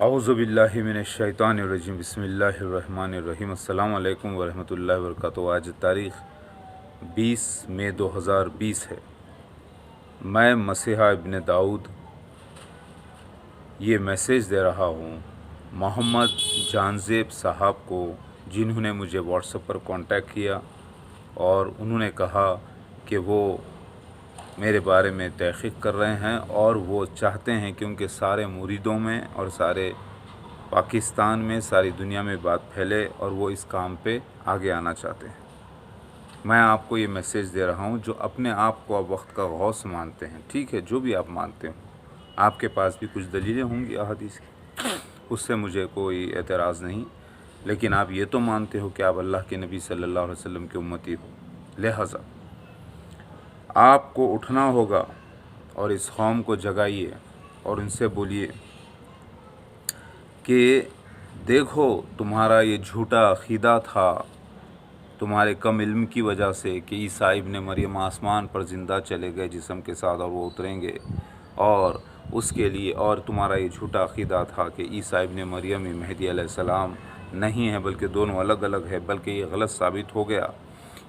اعوذ باللہ من الشیطان الرجیم بسم اللہ الرحمن الرحیم السلام علیکم ورحمۃ اللہ وبرکاتہ۔ آج تاریخ 20 مئی 2020 ہے۔ میں مسیحا ابن داؤد یہ میسیج دے رہا ہوں محمد جانزیب صاحب کو، جنہوں نے مجھے واٹس ایپ پر کانٹیکٹ کیا اور انہوں نے کہا کہ وہ میرے بارے میں تحقیق کر رہے ہیں اور وہ چاہتے ہیں کہ ان کے سارے مریدوں میں اور سارے پاکستان میں، ساری دنیا میں بات پھیلے اور وہ اس کام پہ آگے آنا چاہتے ہیں۔ میں آپ کو یہ میسیج دے رہا ہوں جو اپنے آپ کو اب وقت کا غوث مانتے ہیں، ٹھیک ہے، جو بھی آپ مانتے ہوں، آپ کے پاس بھی کچھ دلیلیں ہوں گی احادیث کی، اس سے مجھے کوئی اعتراض نہیں، لیکن آپ یہ تو مانتے ہو کہ آپ اللہ کے نبی صلی اللہ علیہ وسلم کی امتی ہو، لہٰذا آپ کو اٹھنا ہوگا اور اس قوم کو جگائیے اور ان سے بولیے کہ دیکھو تمہارا یہ جھوٹا عقیدہ تھا تمہارے کم علم کی وجہ سے کہ عیسیٰ ابن مریم آسمان پر زندہ چلے گئے جسم کے ساتھ اور وہ اتریں گے، اور اس کے لیے اور تمہارا یہ جھوٹا عقیدہ تھا کہ عیسیٰ ابن مریم ہی مہدی علیہ السلام نہیں ہے بلکہ دونوں الگ الگ ہے، بلکہ یہ غلط ثابت ہو گیا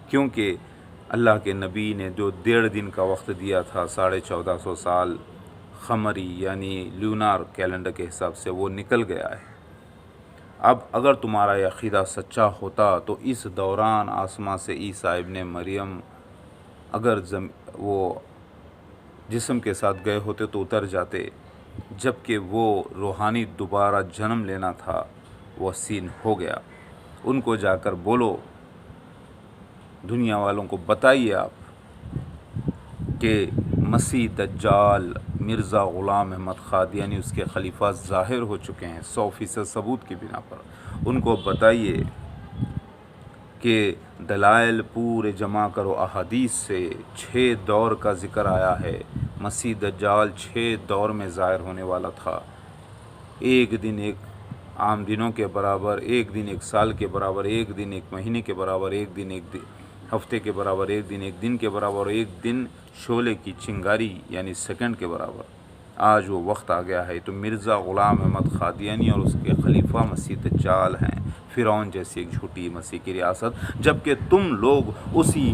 کیونکہ اللہ کے نبی نے جو 1.5 دن کا وقت دیا تھا، 1450 سال قمری یعنی لیونار کیلنڈر کے حساب سے، وہ نکل گیا ہے۔ اب اگر تمہارا یہ عقیدہ سچا ہوتا تو اس دوران آسمان سے عیسیٰ ابن مریم اگر وہ جسم کے ساتھ گئے ہوتے تو اتر جاتے، جبکہ وہ روحانی دوبارہ جنم لینا تھا، وہ سین ہو گیا۔ ان کو جا کر بولو، دنیا والوں کو بتائیے آپ کہ مسیح دجال مرزا غلام احمد قادیانی اس کے خلیفہ ظاہر ہو چکے ہیں 100% ثبوت کی بنا پر۔ ان کو بتائیے کہ دلائل پورے جمع کرو، احادیث سے 6 دور کا ذکر آیا ہے، مسیح دجال 6 دور میں ظاہر ہونے والا تھا، ایک دن ایک عام دنوں کے برابر، ایک دن ایک سال کے برابر، ایک دن ایک مہینے کے برابر، ایک دن ایک ہفتے کے برابر، ایک دن ایک دن کے برابر، ایک دن شعلے کی چنگاری یعنی سیکنڈ کے برابر۔ آج وہ وقت آ گیا ہے، تو مرزا غلام احمد قادیانی اور اس کے خلیفہ مسیح دجال ہیں، فرعون جیسی ایک جھوٹی مسیح کی ریاست، جبکہ تم لوگ اسی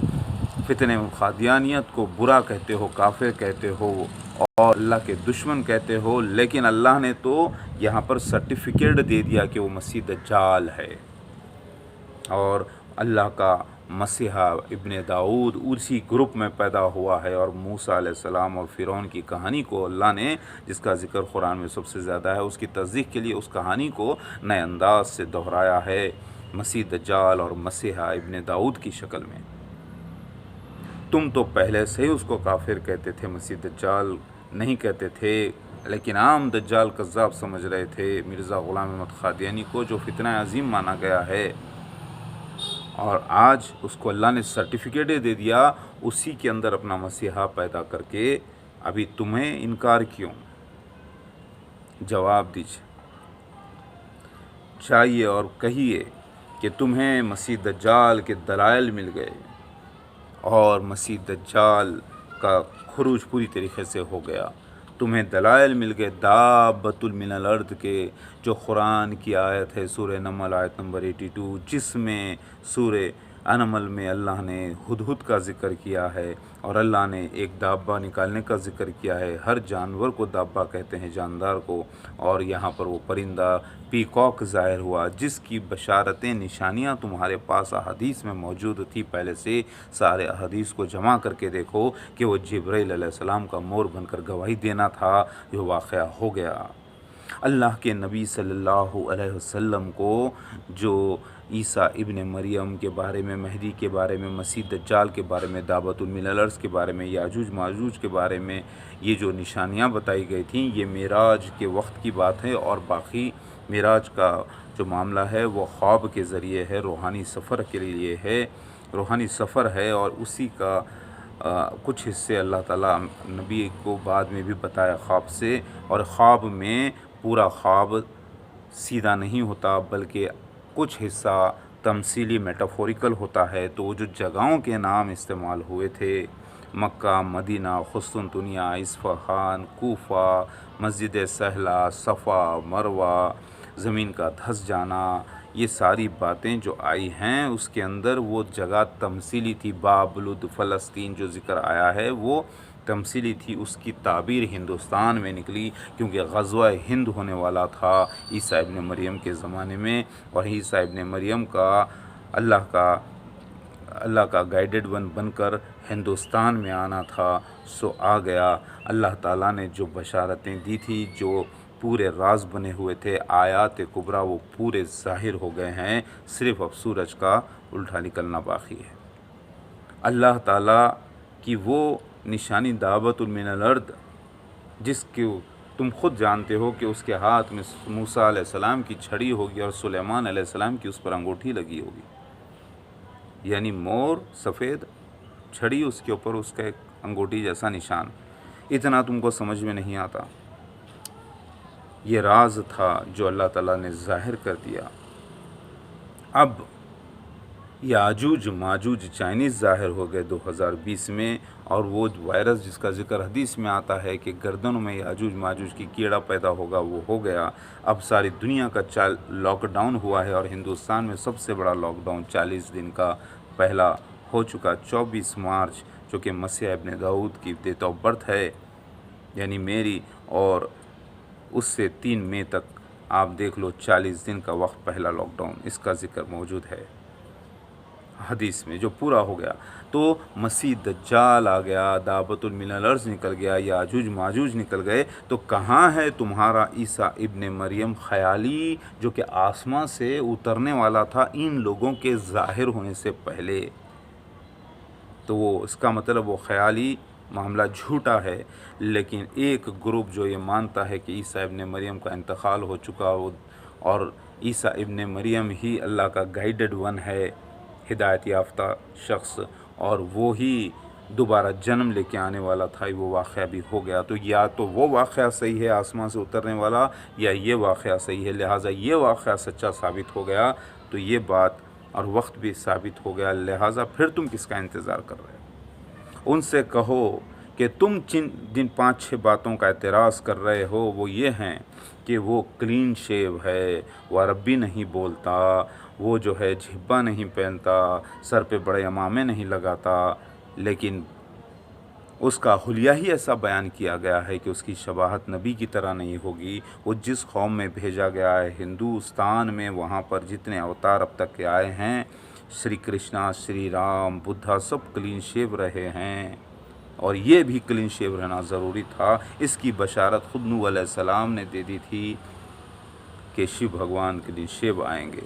فتنہ قادیانیت کو برا کہتے ہو، کافر کہتے ہو اور اللہ کے دشمن کہتے ہو، لیکن اللہ نے تو یہاں پر سرٹیفکیٹ دے دیا کہ وہ مسیح دجال ہے، اور اللہ کا مسیحا ابن داؤد اسی گروپ میں پیدا ہوا ہے، اور موسیٰ علیہ السلام اور فرعون کی کہانی کو اللہ نے، جس کا ذکر قرآن میں سب سے زیادہ ہے، اس کی تصدیق کے لیے اس کہانی کو نئے انداز سے دہرایا ہے مسیح دجال اور مسیحا ابن داؤد کی شکل میں۔ تم تو پہلے سے ہی اس کو کافر کہتے تھے، مسیح دجال نہیں کہتے تھے، لیکن عام دجال کذاب سمجھ رہے تھے مرزا غلام احمد قادیانی کو، جو فتنہ عظیم مانا گیا ہے، اور آج اس کو اللہ نے سرٹیفکیٹیں دے دیا اسی کے اندر اپنا مسیحا پیدا کر کے۔ ابھی تمہیں انکار کیوں؟ جواب دیجیے چاہیے اور کہیے کہ تمہیں مسیح دجال کے دلائل مل گئے اور مسیح دجال کا خروج پوری طریقے سے ہو گیا، تمہیں دلائل مل گئے دابۃ من الارض کے، جو قرآن کی آیت ہے سورہ نمل آیت نمبر 82، جس میں سورہ انمل میں اللہ نے ہدہد کا ذکر کیا ہے اور اللہ نے ایک دابہ نکالنے کا ذکر کیا ہے۔ ہر جانور کو دابہ کہتے ہیں، جاندار کو، اور یہاں پر وہ پرندہ پیکاک ظاہر ہوا، جس کی بشارتیں، نشانیاں تمہارے پاس احادیث میں موجود تھی پہلے سے۔ سارے احادیث کو جمع کر کے دیکھو کہ وہ جبرائیل علیہ السلام کا مور بن کر گواہی دینا تھا، یہ واقعہ ہو گیا۔ اللہ کے نبی صلی اللہ علیہ وسلم کو جو عیسیٰ ابن مریم کے بارے میں، مہدی کے بارے میں، مسیح دجال کے بارے میں، دابۃ من الارض کے بارے میں، یاجوج ماجوج کے بارے میں یہ جو نشانیاں بتائی گئی تھیں، یہ معراج کے وقت کی بات ہے، اور باقی معراج کا جو معاملہ ہے وہ خواب کے ذریعے ہے، روحانی سفر کے لیے ہے، روحانی سفر ہے، اور اسی کا کچھ حصے اللہ تعالیٰ نبی کو بعد میں بھی بتایا خواب سے، اور خواب میں پورا خواب سیدھا نہیں ہوتا بلکہ کچھ حصہ تمثیلی میٹافوریکل ہوتا ہے۔ تو وہ جو جگہوں کے نام استعمال ہوئے تھے مکہ، مدینہ، قسطنطنیہ، اصفہان، کوفہ، مسجد سہلہ، صفا، مروہ، زمین کا دھس جانا، یہ ساری باتیں جو آئی ہیں اس کے اندر وہ جگہ تمثیلی تھی۔ بابلد فلسطین جو ذکر آیا ہے وہ تمثیلی تھی، اس کی تعبیر ہندوستان میں نکلی، کیونکہ غزوہ ہند ہونے والا تھا عیسیٰ ابن مریم کے زمانے میں، اور عیسیٰ ابن مریم کا اللہ کا گائیڈڈ ون بن کر ہندوستان میں آنا تھا، سو آ گیا۔ اللہ تعالیٰ نے جو بشارتیں دی تھی، جو پورے راز بنے ہوئے تھے، آیات کبریٰ، وہ پورے ظاہر ہو گئے ہیں، صرف اب سورج کا الٹا نکلنا باقی ہے۔ اللہ تعالیٰ کی وہ نشانی دعوت من الارض، جس کو تم خود جانتے ہو کہ اس کے ہاتھ میں موسیٰ علیہ السلام کی چھڑی ہوگی اور سلیمان علیہ السلام کی اس پر انگوٹھی لگی ہوگی، یعنی مور سفید، چھڑی اس کے اوپر اس کا ایک انگوٹھی جیسا نشان۔ اتنا تم کو سمجھ میں نہیں آتا، یہ راز تھا جو اللہ تعالیٰ نے ظاہر کر دیا۔ اب یاجوج ماجوج چائنیز ظاہر ہو گئے 2020 میں، اور وہ وائرس جس کا ذکر حدیث میں آتا ہے کہ گردنوں میں یاجوج ماجوج کی کیڑا پیدا ہوگا، وہ ہو گیا۔ اب ساری دنیا کا لاک ڈاؤن ہوا ہے، اور ہندوستان میں سب سے بڑا لاک ڈاؤن 40 دن کا پہلا ہو چکا۔ 24 مارچ جو کہ مسیح ابن داؤد کی ڈیٹ آف برتھ ہے، یعنی میری، اور اس سے 3 مئی تک آپ دیکھ لو 40 دن کا وقت پہلا لاک ڈاؤن، اس کا ذکر موجود ہے حدیث میں، جو پورا ہو گیا۔ تو مسیح دجال آ گیا، دعوت من الارض نکل گیا، یاجوج ماجوج نکل گئے، تو کہاں ہے تمہارا عیسیٰ ابن مریم خیالی جو کہ آسمان سے اترنے والا تھا ان لوگوں کے ظاہر ہونے سے پہلے؟ تو وہ اس کا مطلب وہ خیالی معاملہ جھوٹا ہے، لیکن ایک گروپ جو یہ مانتا ہے کہ عیسیٰ ابن مریم کا انتقال ہو چکا اور عیسیٰ ابن مریم ہی اللہ کا گائیڈڈ ون ہے، ہدایت یافتہ شخص، اور وہی دوبارہ جنم لے کے آنے والا تھا، وہ واقعہ بھی ہو گیا۔ تو یا تو وہ واقعہ صحیح ہے آسمان سے اترنے والا، یا یہ واقعہ صحیح ہے، لہٰذا یہ واقعہ سچا ثابت ہو گیا تو یہ بات اور وقت بھی ثابت ہو گیا، لہٰذا پھر تم کس کا انتظار کر رہے ہو؟ ان سے کہو کہ تم جن 5-6 باتوں کا اعتراض کر رہے ہو وہ یہ ہیں کہ وہ کلین شیو ہے، وہ عربی نہیں بولتا، وہ جو ہے جھبا نہیں پہنتا، سر پہ بڑے امامے نہیں لگاتا، لیکن اس کا حلیہ ہی ایسا بیان کیا گیا ہے کہ اس کی شباہت نبی کی طرح نہیں ہوگی۔ وہ جس قوم میں بھیجا گیا ہے ہندوستان میں، وہاں پر جتنے اوتار اب تک کے آئے ہیں، شری کرشنا، شری رام، بدھا، سب کلین شیو رہے ہیں، اور یہ بھی کلین شیو رہنا ضروری تھا۔ اس کی بشارت خود نوح علیہ السلام نے دے دی تھی کہ شیو بھگوان کلین شیو آئیں گے۔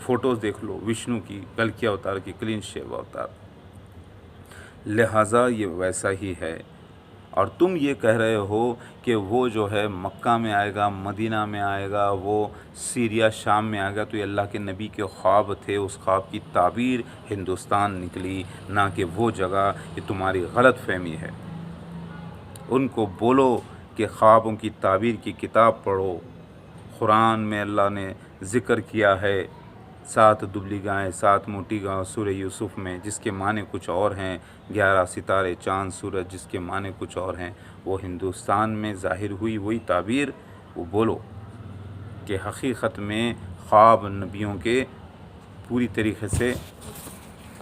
فوٹوز دیکھ لو وشنو کی، کلکی اوتار کی، کلین شیو اوتار، لہٰذا یہ ویسا ہی ہے۔ اور تم یہ کہہ رہے ہو کہ وہ جو ہے مکہ میں آئے گا، مدینہ میں آئے گا، وہ سیریا شام میں آئے گا، تو یہ اللہ کے نبی کے خواب تھے، اس خواب کی تعبیر ہندوستان نکلی، نہ کہ وہ جگہ۔ یہ تمہاری غلط فہمی ہے۔ ان کو بولو کہ خوابوں کی تعبیر کی کتاب پڑھو، قرآن میں اللہ نے ذکر کیا ہے 7 دبلی گائیں 7 موٹی گائیں سورہ یوسف میں، جس کے معنی کچھ اور ہیں، 11 ستارے چاند سورج جس کے معنی کچھ اور ہیں۔ وہ ہندوستان میں ظاہر ہوئی وہی تعبیر، وہ بولو کہ حقیقت میں خواب نبیوں کے پوری طریقے سے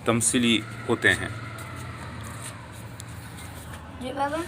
تمثیلی ہوتے ہیں۔ جی بابا۔